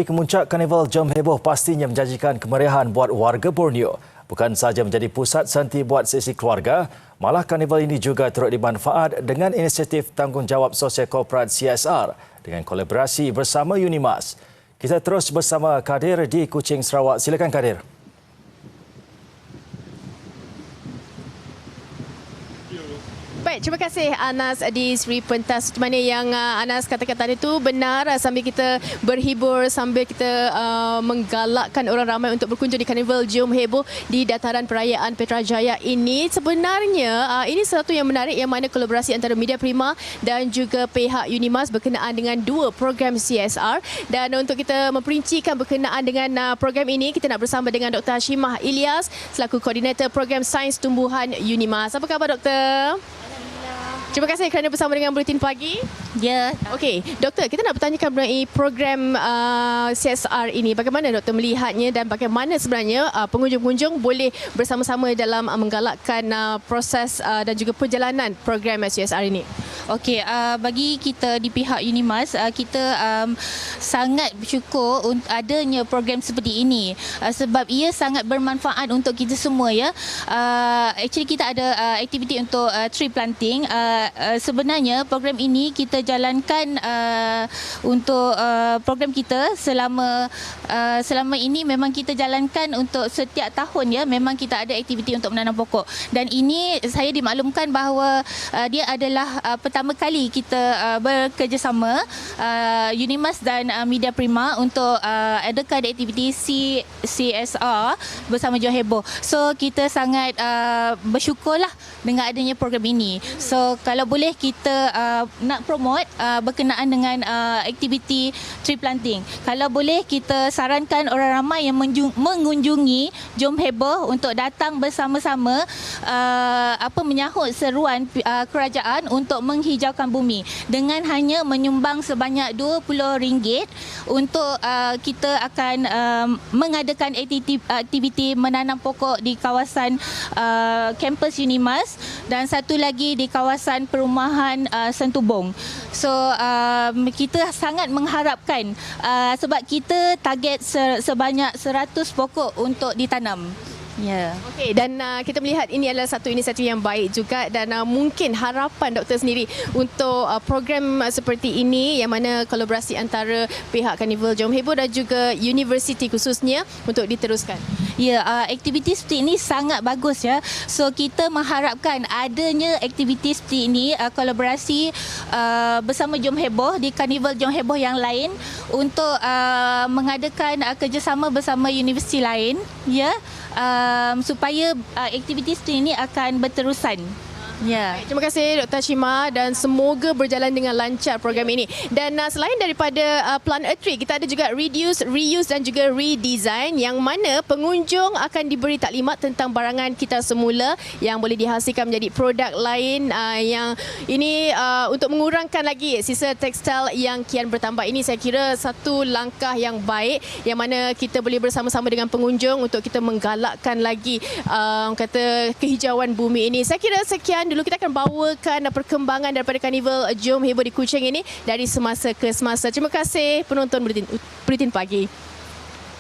Kemuncak Karnival Jom Heboh pastinya menjanjikan kemeriahan buat warga Borneo. Bukan sahaja menjadi pusat senti buat sesi keluarga, malah karnival ini juga turut dimanfaat dengan inisiatif tanggungjawab sosial korporat CSR dengan kolaborasi bersama Unimas. Kita terus bersama Kadir di Kuching, Sarawak. Silakan Kadir. Baik, terima kasih Anas di Sri Pentas. Di mana yang Anas katakan tadi itu benar, sambil kita berhibur, sambil kita menggalakkan orang ramai untuk berkunjung di Karnival Jom Heboh di dataran perayaan Petrajaya ini. Sebenarnya ini satu yang menarik, yang mana kolaborasi antara Media Prima dan juga pihak Unimas berkenaan dengan dua program CSR. Dan untuk kita memperincikan berkenaan dengan program ini, kita nak bersama dengan Dr. Hashimah Ilyas selaku Koordinator Program Sains Tumbuhan Unimas. Apa khabar Doktor? Terima kasih kerana bersama dengan Buletin Pagi. Ya. Okey, Doktor, kita nak bertanyakan mengenai program CSR ini. Bagaimana Doktor melihatnya dan bagaimana sebenarnya pengunjung-pengunjung boleh bersama-sama dalam menggalakkan proses dan juga perjalanan program CSR ini? Okey, bagi kita di pihak Unimas, kita sangat bersyukur adanya program seperti ini sebab ia sangat bermanfaat untuk kita semua ya. Actually kita ada aktiviti untuk tree planting. Sebenarnya program ini kita jalankan untuk program kita selama ini memang kita jalankan untuk setiap tahun ya, memang kita ada aktiviti untuk menanam pokok. Dan ini saya dimaklumkan bahawa dia adalah pertama kali kita bekerjasama Unimas dan Media Prima untuk adakan aktiviti CSR bersama Jom Heboh. So kita sangat bersyukurlah dengan adanya program ini. So kalau boleh kita nak promote berkenaan dengan aktiviti tree planting. Kalau boleh kita sarankan orang ramai yang mengunjungi Jom Heboh untuk datang bersama-sama menyahut seruan kerajaan untuk menghijaukan bumi dengan hanya menyumbang sebanyak RM20 untuk kita akan mengadakan aktiviti menanam pokok di kawasan kampus Unimas dan satu lagi di kawasan perumahan Sentubong. So kita sangat mengharapkan sebab kita target sebanyak 100 pokok untuk ditanam. Ya. Okey, dan kita melihat ini adalah satu inisiatif yang baik juga dan mungkin harapan doktor sendiri untuk program seperti ini yang mana kolaborasi antara pihak Karnival Jom Heboh dan juga universiti khususnya untuk diteruskan. Ya, aktiviti seperti ini sangat bagus ya. So kita mengharapkan adanya aktiviti seperti ini, kolaborasi bersama Jom Heboh di Karnival Jom Heboh yang lain untuk mengadakan kerjasama bersama universiti lain ya. Supaya aktiviti seperti ini akan berterusan. Ya. Terima kasih Dr. Hashimah dan semoga berjalan dengan lancar program ini. Dan selain daripada Plant a Tree, kita ada juga Reduce, Reuse dan juga Redesign yang mana pengunjung akan diberi taklimat tentang barangan kita semula yang boleh dihasilkan menjadi produk lain yang ini untuk mengurangkan lagi sisa tekstil yang kian bertambah. Ini saya kira satu langkah yang baik yang mana kita boleh bersama-sama dengan pengunjung untuk kita menggalakkan lagi kata kehijauan bumi ini. Saya kira sekian dulu, kita akan bawakan perkembangan daripada Karnival Jom Heboh di Kuching ini dari semasa ke semasa. Terima kasih penonton Buletin Pagi.